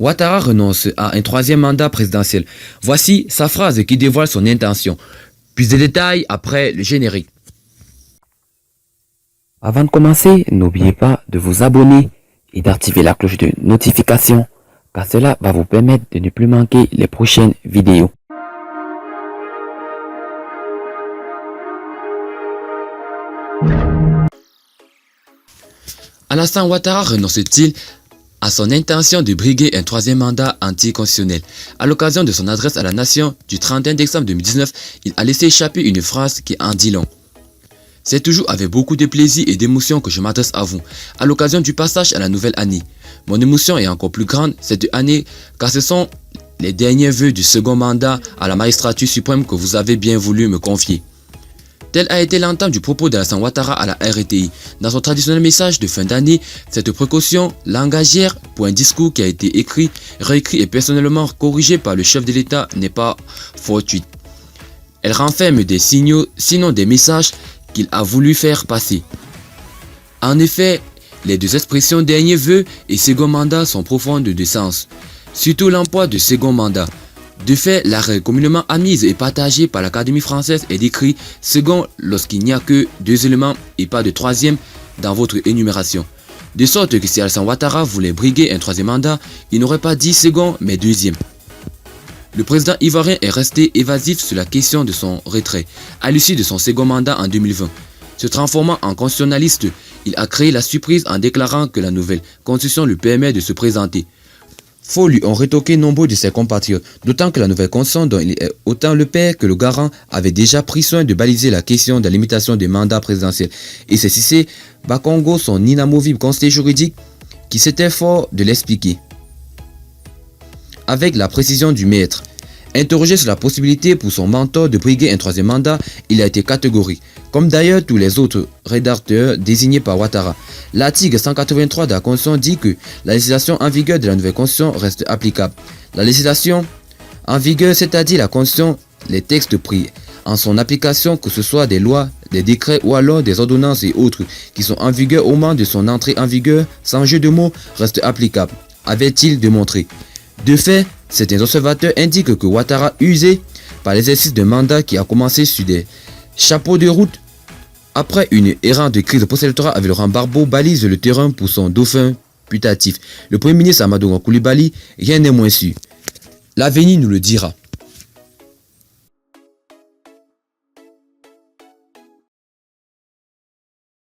Ouattara renonce à un troisième mandat présidentiel. Voici sa phrase qui dévoile son intention. Plus de détails après le générique. Avant de commencer, n'oubliez pas de vous abonner et d'activer la cloche de notification, car cela va vous permettre de ne plus manquer les prochaines vidéos. Alassane Ouattara renonce-t-il à son intention de briguer un troisième mandat anticonstitutionnel? À l'occasion de son adresse à la nation du 31 décembre 2019, il a laissé échapper une phrase qui en dit long. C'est toujours avec beaucoup de plaisir et d'émotion que je m'adresse à vous, à l'occasion du passage à la nouvelle année. Mon émotion est encore plus grande cette année car ce sont les derniers vœux du second mandat à la magistrature suprême que vous avez bien voulu me confier. Tel a été l'entame du propos d'Alassane Ouattara à la RTI. Dans son traditionnel message de fin d'année, cette précaution langagière pour un discours qui a été écrit, réécrit et personnellement corrigé par le chef de l'État n'est pas fortuite. Elle renferme des signaux, sinon des messages qu'il a voulu faire passer. En effet, les deux expressions dernier vœu et second mandat sont profondes de sens, surtout l'emploi de second mandat. De fait, l'arrêt communément admise et partagé par l'Académie française est décrit second lorsqu'il n'y a que deux éléments et pas de troisième dans votre énumération. De sorte que si Alassane Ouattara voulait briguer un troisième mandat, il n'aurait pas dit second mais deuxième. Le président ivoirien est resté évasif sur la question de son retrait à l'issue de son second mandat en 2020. Se transformant en constitutionnaliste, il a créé la surprise en déclarant que la nouvelle constitution lui permet de se présenter. Faux lui ont rétorqué nombreux de ses compatriotes, d'autant que la nouvelle constitution dont il est autant le père que le garant avait déjà pris soin de baliser la question de la limitation des mandats présidentiels. Et c'est Cissé Bakongo, son inamovible conseiller juridique, qui s'était fort de l'expliquer. Avec la précision du maître. Interrogé sur la possibilité pour son mentor de briguer un troisième mandat, il a été catégorique, comme d'ailleurs tous les autres rédacteurs désignés par Ouattara. L'article 183 de la Constitution dit que la législation en vigueur de la nouvelle Constitution reste applicable. La législation en vigueur, c'est-à-dire la Constitution, les textes pris en son application, que ce soit des lois, des décrets ou alors des ordonnances et autres qui sont en vigueur au moment de son entrée en vigueur, sans jeu de mots, restent applicables, avait-il démontré. De fait, certains observateurs indiquent que Ouattara, usé par l'exercice d'un mandat qui a commencé sur des chapeaux de route, après une errante de crise post-électorale avec Laurent Gbagbo, balise le terrain pour son dauphin putatif. Le Premier ministre Amadou Koulibaly, rien n'est moins sûr. L'avenir nous le dira.